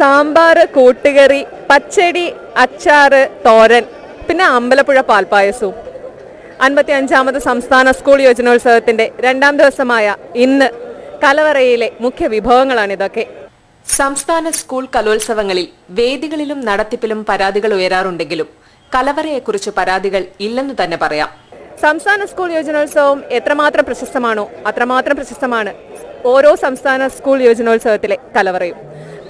സാമ്പാർ, കൂട്ടുകറി, പച്ചടി, അച്ചാറ്, തോരൻ, പിന്നെ അമ്പലപ്പുഴ പാൽപ്പായസവും. 55ാമത് സംസ്ഥാന സ്കൂൾ യുവജനോത്സവത്തിന്റെ 2ാം ദിവസമായ ഇന്ന് കലവറയിലെ മുഖ്യ വിഭവങ്ങളാണിതൊക്കെ. സംസ്ഥാന സ്കൂൾ കലോത്സവങ്ങളിൽ വേദികളിലും നടത്തിപ്പിലും പരാതികൾ ഉയരാറുണ്ടെങ്കിലും കലവറയെക്കുറിച്ച് പരാതികൾ ഇല്ലെന്നു തന്നെ പറയാം. സംസ്ഥാന സ്കൂൾ യുവജനോത്സവം എത്രമാത്രം പ്രശസ്തമാണോ അത്രമാത്രം പ്രശസ്തമാണ് ഓരോ സംസ്ഥാന സ്കൂൾ യുവജനോത്സവത്തിലെ കലവറയും.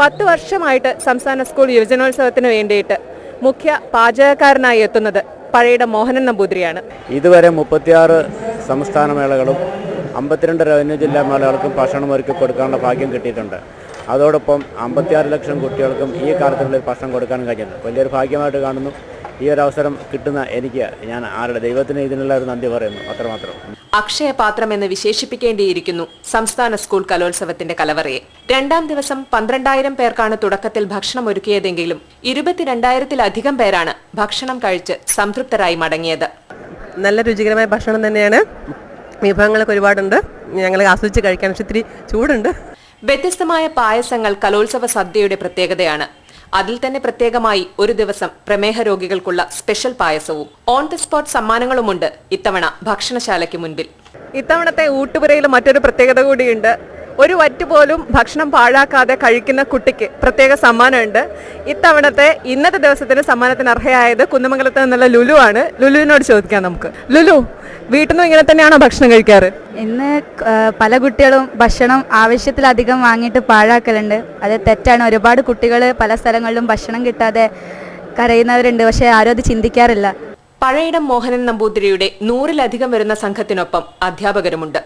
10 വർഷമായിട്ട് സംസ്ഥാന സ്കൂൾ യുവജനോത്സവത്തിന് വേണ്ടിയിട്ട് മുഖ്യ പാചകക്കാരനായി എത്തുന്നത് പഴയുടെ മോഹനൻ നമ്പൂതിരിയാണ്. ഇതുവരെ 36 സംസ്ഥാന മേളകളും 52 റവന്യൂ ജില്ലാ മേളകൾക്കും ഭക്ഷണം ഒരുക്കി കൊടുക്കാനുള്ള ഭാഗ്യം കിട്ടിയിട്ടുണ്ട്. അതോടൊപ്പം 56 ലക്ഷം കുട്ടികൾക്കും ഈ കാലത്തിനുള്ളിൽ ഭക്ഷണം കൊടുക്കാൻ കഴിഞ്ഞിട്ടുണ്ട്. വലിയൊരു ഭാഗ്യമായിട്ട് കാണുന്നു. ഈ ഒരു അവസരം കിട്ടുന്ന എനിക്ക് ഞാൻ ദൈവത്തിന് ഇതിനുള്ള ഒരു നന്ദി പറയുന്നു. അത്രമാത്രം. അക്ഷയപാത്രം എന്ന് വിശേഷിപ്പിക്കേണ്ടിയിരിക്കുന്നു സംസ്ഥാന സ്കൂൾ കലോത്സവത്തിന്റെ കലവറയെ. 2ാം ദിവസം 12,000 പേർക്കാണ് തുടക്കത്തിൽ ഭക്ഷണം ഒരുക്കിയതെങ്കിലും 22,000-ലധികം പേരാണ് ഭക്ഷണം കഴിച്ച് സംതൃപ്തരായി മടങ്ങിയത്. നല്ല രുചികരമായ ഭക്ഷണം തന്നെയാണ്. വിഭവങ്ങളൊക്കെ ഒരുപാടുണ്ട്. ഞങ്ങൾ ആസ്വദിച്ച് കഴിക്കാൻ. പക്ഷെ ഇത്തിരി ചൂടുണ്ട്. വ്യത്യസ്തമായ പായസങ്ങൾ കലോത്സവ സദ്യയുടെ പ്രത്യേകതയാണ്. അതിൽ തന്നെ പ്രത്യേകമായി ഒരു ദിവസം പ്രമേഹ രോഗികൾക്കുള്ള സ്പെഷ്യൽ പായസവും ഓൺ ദി സ്പോട്ട് സമ്മാനങ്ങളുമുണ്ട് ഇത്തവണ ഭക്ഷണശാലയ്ക്ക് മുൻപിൽ. ഇത്തവണത്തെ ഊട്ടുപുരയിൽ മറ്റൊരു പ്രത്യേകത കൂടിയുണ്ട്. ഒരു വറ്റ് പോലും ഭക്ഷണം പാഴാക്കാതെ കഴിക്കുന്ന കുട്ടിക്ക് പ്രത്യേക സമ്മാനമുണ്ട്. ഇത്തവണത്തെ ഇന്നത്തെ ദിവസത്തിന് സമ്മാനത്തിന് അർഹയായത് കുന്നമംഗലത്ത് നിന്നുള്ള ലുലു ആണ്. ലുലുവിനോട് ചോദിക്കാം നമുക്ക്. ലുലു, വീട്ടിൽ നിന്നും ഇങ്ങനെ തന്നെയാണോ ഭക്ഷണം കഴിക്കാറ്? ഇന്ന് പല കുട്ടികളും ഭക്ഷണം ആവശ്യത്തിലധികം വാങ്ങിയിട്ട് പാഴാക്കലുണ്ട്. അത് തെറ്റാണ്. ഒരുപാട് കുട്ടികൾ പല സ്ഥലങ്ങളിലും ഭക്ഷണം കിട്ടാതെ കരയുന്നവരുണ്ട്. പക്ഷെ ആരും അത് ചിന്തിക്കാറില്ല. പഴയിടം മോഹനൻ നമ്പൂതിരിയുടെ 100-ലധികം വരുന്ന സംഘത്തിനൊപ്പം അധ്യാപകരുമുണ്ട്.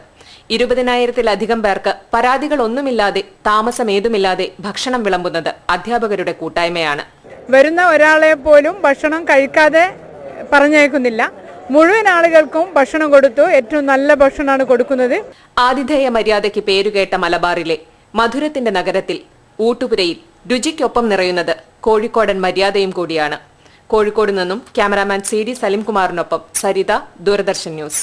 20,000-ലധികം പേർക്ക് പരാതികളൊന്നുമില്ലാതെ താമസമേതുമില്ലാതെ ഭക്ഷണം വിളമ്പുന്നത് അധ്യാപകരുടെ കൂട്ടായ്മയാണ്. വരുന്ന ഒരാളെ പോലും ഭക്ഷണം കഴിക്കാതെ പറഞ്ഞേക്കുന്നില്ല. മുഴുവൻ ആളുകൾക്കും ഭക്ഷണം കൊടുത്തു. ഏറ്റവും നല്ല ഭക്ഷണമാണ് കൊടുക്കുന്നത്. ആതിഥേയ മര്യാദയ്ക്ക് പേരുകേട്ട മലബാറിലെ മധുരത്തിന്റെ നഗരത്തിൽ ഊട്ടുപുരയിൽ രുചിക്കൊപ്പം നിറയുന്നത് കോഴിക്കോടൻ മര്യാദയും കൂടിയാണ്. കോഴിക്കോട് നിന്നും ക്യാമറാമാൻ CD സലിംകുമാറിനൊപ്പം സരിത, ദൂരദർശൻ ന്യൂസ്.